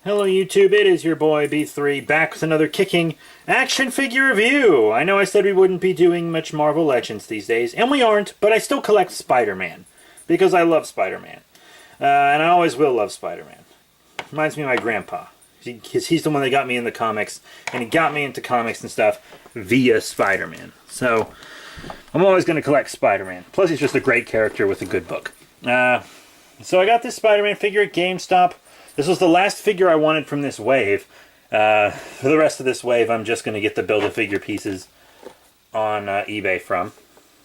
Hello YouTube, it is your boy B3 back with another kicking action figure review. I know I said we wouldn't be doing much Marvel Legends these days, and we aren't, but I still collect Spider-Man because I love Spider-Man. And I always will love Spider-Man. Reminds me of my grandpa. He's the one that got me in the comics, and he got me into comics and stuff via Spider-Man. So I'm always going to collect Spider-Man. Plus he's just a great character with a good book. So I got this Spider-Man figure at GameStop. This was the last figure I wanted from this wave. For the rest of this wave, I'm just going to get the Build-A-Figure pieces on eBay from.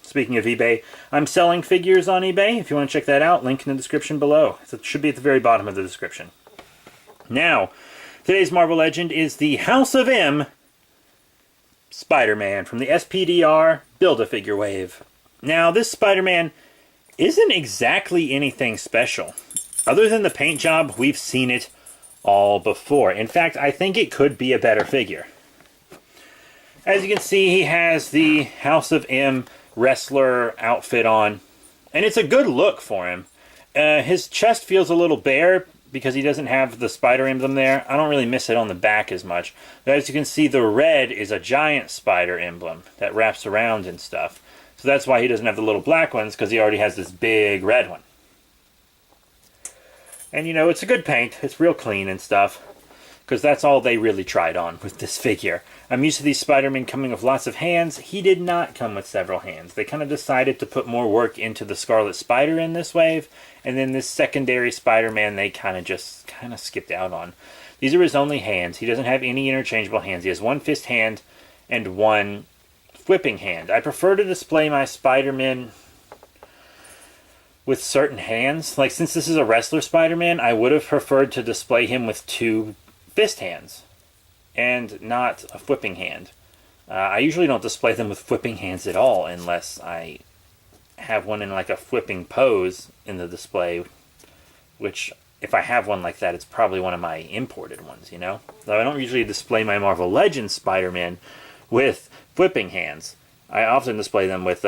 Speaking of eBay, I'm selling figures on eBay. If you want to check that out, link in the description below. It should be at the very bottom of the description. Now, today's Marvel Legend is the House of M Spider-Man from the SPDR Build-A-Figure wave. Now, this Spider-Man isn't exactly anything special. Other than the paint job, we've seen it all before. In fact, I think it could be a better figure. As you can see, he has the House of M wrestler outfit on, and it's a good look for him. His chest feels a little bare because he doesn't have the spider emblem there. I don't really miss it on the back as much. But as you can see, the red is a giant spider emblem that wraps around and stuff. So that's why he doesn't have the little black ones, because he already has this big red one. And, you know, it's a good paint. It's real clean and stuff. Because that's all they really tried on with this figure. I'm used to these Spider-Men coming with lots of hands. He did not come with several hands. They kind of decided to put more work into the Scarlet Spider in this wave. And then this secondary Spider-Man they kind of skipped out on. These are his only hands. He doesn't have any interchangeable hands. He has one fist hand and one whipping hand. I prefer to display my Spider-Man with certain hands. Like, since this is a wrestler Spider-Man, I would have preferred to display him with two fist hands and not a whipping hand. I usually don't display them with whipping hands at all unless I have one in like a whipping pose in the display, which if I have one like that, it's probably one of my imported ones, you know? So I don't usually display my Marvel Legends Spider-Man with whipping hands. I often display them with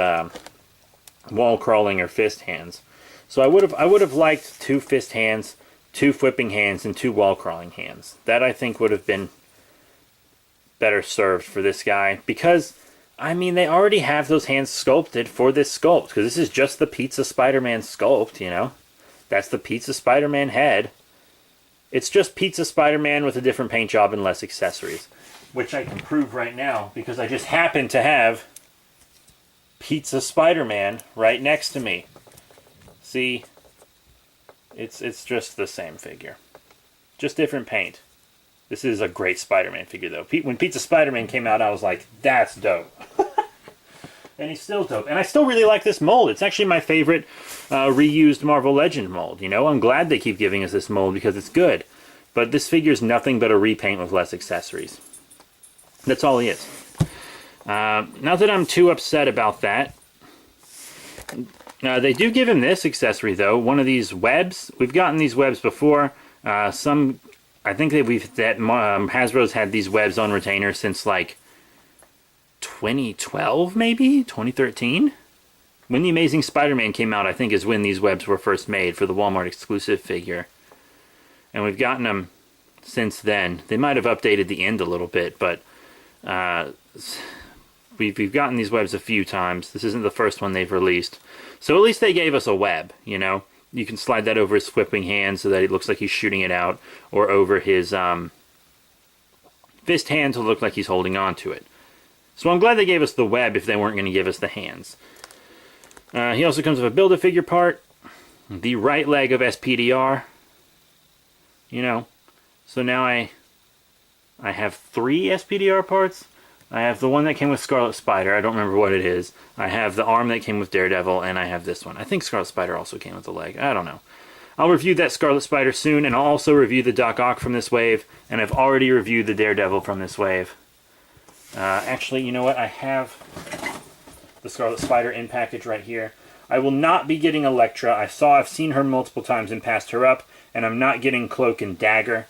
wall crawling or fist hands. So I would have liked two fist hands, two whipping hands, and two wall crawling hands. That I think would have been better served for this guy, because I mean they already have those hands sculpted for this sculpt, because this is just the Pizza Spider-Man sculpt, you know. That's the Pizza Spider-Man head. It's just Pizza Spider-Man with a different paint job and less accessories, which I can prove right now because I just happen to have Pizza Spider-Man right next to me. See, it's just the same figure, just different paint. This is a great Spider-Man figure though. When Pizza Spider-Man came out, I was like, that's dope. And he's still dope. And I still really like this mold. It's actually my favorite reused Marvel Legend mold. You know, I'm glad they keep giving us this mold because it's good. But this figure is nothing but a repaint with less accessories. That's all he is. Not that I'm too upset about that. They do give him this accessory though, one of these webs. We've gotten these webs before. I think that Hasbro's had these webs on retainer since like 2012, maybe 2013. When the Amazing Spider-Man came out, I think is when these webs were first made for the Walmart exclusive figure. And we've gotten them since then. They might have updated the end a little bit, but we've gotten these webs a few times. This isn't the first one they've released. So at least they gave us a web, you know. You can slide that over his whipping hand so that it looks like he's shooting it out, or over his fist hand to look like he's holding on to it. So I'm glad they gave us the web if they weren't going to give us the hands. He also comes with a Build-A-Figure part, the right leg of SPDR, you know. So now I have 3 SPDR parts. I have the one that came with Scarlet Spider. I don't remember what it is. I have the arm that came with Daredevil, and I have this one. I think Scarlet Spider also came with the leg. I don't know. I'll review that Scarlet Spider soon, and I'll also review the Doc Ock from this wave, and I've already reviewed the Daredevil from this wave. Actually, you know what? I have the Scarlet Spider in package right here. I will not be getting Elektra. I've seen her multiple times and passed her up, and I'm not getting Cloak and Dagger.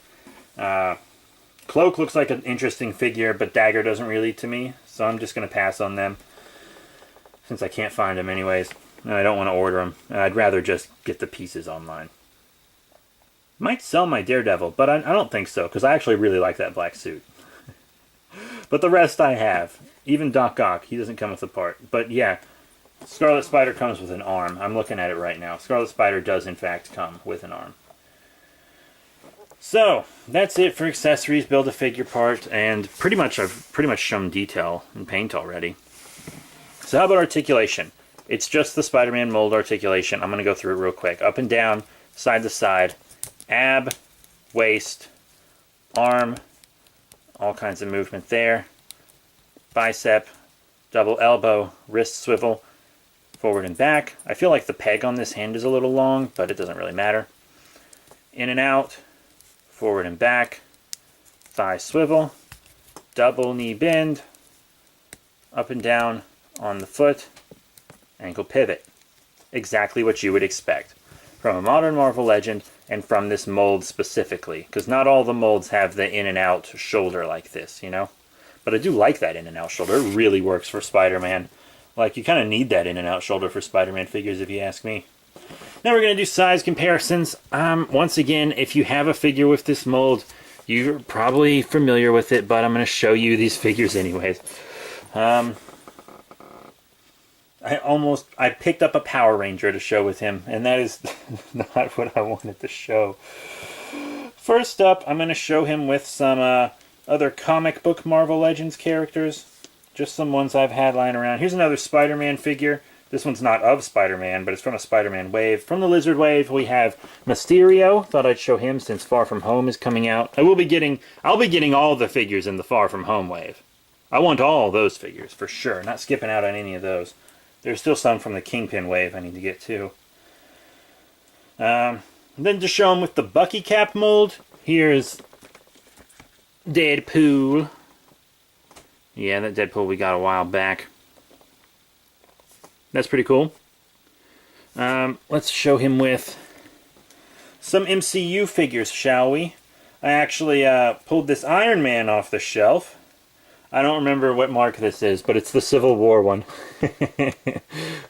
Cloak looks like an interesting figure, but Dagger doesn't really to me, so I'm just going to pass on them, since I can't find them anyways, and I don't want to order them. I'd rather just get the pieces online. Might sell my Daredevil, but I don't think so, because I actually really like that black suit. But the rest I have. Even Doc Ock, he doesn't come with a part. But yeah, Scarlet Spider comes with an arm. I'm looking at it right now. Scarlet Spider does in fact come with an arm. So, that's it for accessories, Build-A-Figure part, and I've pretty much shown detail and paint already. So how about articulation? It's just the Spider-Man mold articulation. I'm going to go through it real quick. Up and down, side to side, ab, waist, arm, all kinds of movement there, bicep, double elbow, wrist swivel, forward and back. I feel like the peg on this hand is a little long, but it doesn't really matter. In and out, forward and back, thigh swivel, double knee bend, up and down on the foot, ankle pivot. Exactly what you would expect from a modern Marvel Legend and from this mold specifically, because not all the molds have the in and out shoulder like this, you know? But I do like that in and out shoulder. It really works for Spider-Man. Like, you kind of need that in and out shoulder for Spider-Man figures if you ask me. Now we're going to do size comparisons. Once again, if you have a figure with this mold, you're probably familiar with it, but I'm going to show you these figures anyways. I picked up a Power Ranger to show with him, and that is not what I wanted to show. First up, I'm going to show him with some other comic book Marvel Legends characters. Just some ones I've had lying around. Here's another Spider-Man figure. This one's not of Spider-Man, but it's from a Spider-Man wave. From the Lizard wave, we have Mysterio. Thought I'd show him since Far From Home is coming out. I'll be getting all the figures in the Far From Home wave. I want all those figures, for sure. Not skipping out on any of those. There's still some from the Kingpin wave I need to get too. Then to show him with the Bucky Cap mold, here's Deadpool. Yeah, that Deadpool we got a while back. That's pretty cool. Let's show him with some MCU figures, shall we? I actually pulled this Iron Man off the shelf. I don't remember what mark this is, but it's the Civil War one.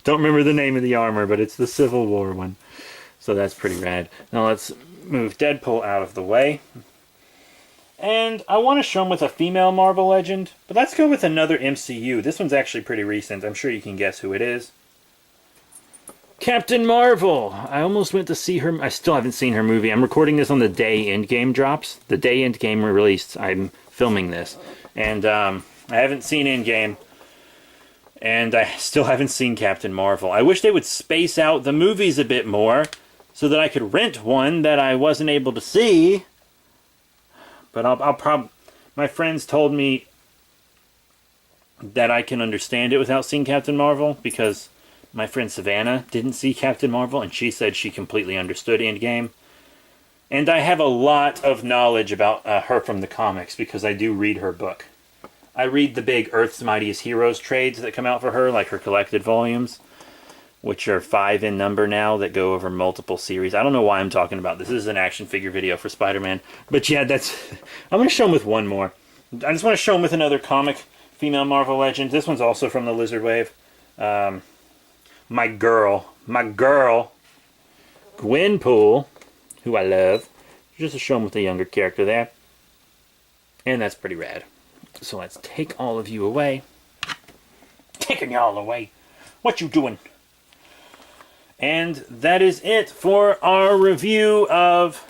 Don't remember the name of the armor, but it's the Civil War one. So that's pretty rad. Now let's move Deadpool out of the way. And I want to show him with a female Marvel Legend, but let's go with another MCU. This one's actually pretty recent. I'm sure you can guess who it is. Captain Marvel! I almost went to see her. I still haven't seen her movie. I'm recording this on the day Endgame drops. The day Endgame released, I'm filming this. And I haven't seen Endgame. And I still haven't seen Captain Marvel. I wish they would space out the movies a bit more so that I could rent one that I wasn't able to see. But I'll probably... My friends told me that I can understand it without seeing Captain Marvel, because my friend Savannah didn't see Captain Marvel, and she said she completely understood Endgame. And I have a lot of knowledge about her from the comics, because I do read her book. I read the big Earth's Mightiest Heroes trades that come out for her, like her collected volumes, which are 5 in number now, that go over multiple series. I don't know why I'm talking about this. This is an action figure video for Spider-Man. But yeah, that's... I'm going to show him with one more. I just want to show him with another comic female Marvel Legend. This one's also from the Lizard Wave. My girl, Gwenpool, who I love. Just to show him with a younger character there. And that's pretty rad. So let's take all of you away. Taking y'all away. What you doing? And that is it for our review of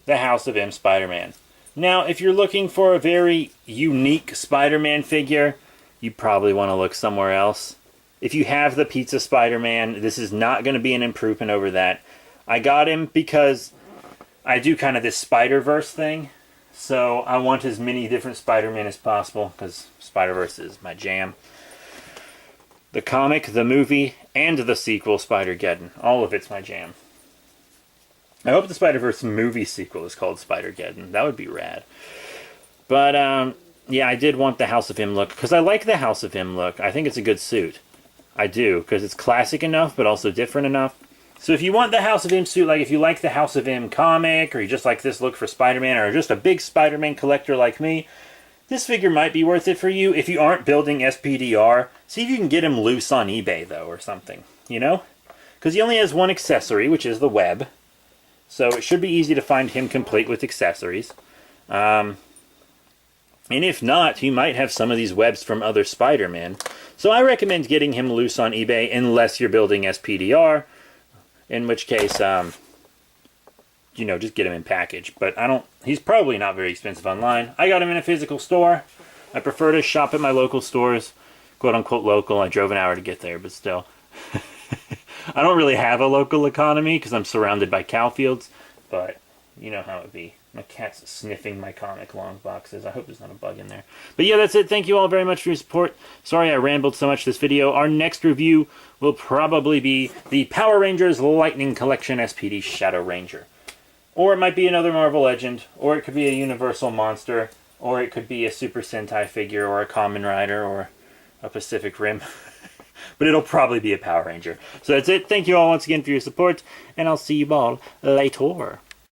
the House of M Spider-Man. Now, if you're looking for a very unique Spider-Man figure, you probably want to look somewhere else. If you have the Pizza Spider-Man, this is not going to be an improvement over that. I got him because I do kind of this Spider-Verse thing. So I want as many different Spider-Man as possible, because Spider-Verse is my jam. The comic, the movie, and the sequel, Spider-Geddon. All of it's my jam. I hope the Spider-Verse movie sequel is called Spider-Geddon. That would be rad. But, yeah, I did want the House of M look, because I like the House of M look. I think it's a good suit. I do, because it's classic enough, but also different enough. So if you want the House of M suit, like if you like the House of M comic, or you just like this look for Spider-Man, or just a big Spider-Man collector like me, this figure might be worth it for you. If you aren't building SPDR, see if you can get him loose on eBay, though, or something. You know? because he only has one accessory, which is the web. So it should be easy to find him complete with accessories. And if not, he might have some of these webs from other Spider-Man. So I recommend getting him loose on eBay unless you're building SPDR, in which case, you know, just get him in package. But he's probably not very expensive online. I got him in a physical store. I prefer to shop at my local stores, quote-unquote local. I drove an hour to get there, but still. I don't really have a local economy because I'm surrounded by cow fields, but you know how it be. My cat's sniffing my comic long boxes. I hope there's not a bug in there. But yeah, that's it. Thank you all very much for your support. Sorry I rambled so much this video. Our next review will probably be the Power Rangers Lightning Collection SPD Shadow Ranger. Or it might be another Marvel Legend, or it could be a Universal Monster, or it could be a Super Sentai figure, or a Kamen Rider, or a Pacific Rim. But it'll probably be a Power Ranger. So that's it. Thank you all once again for your support, and I'll see you all later.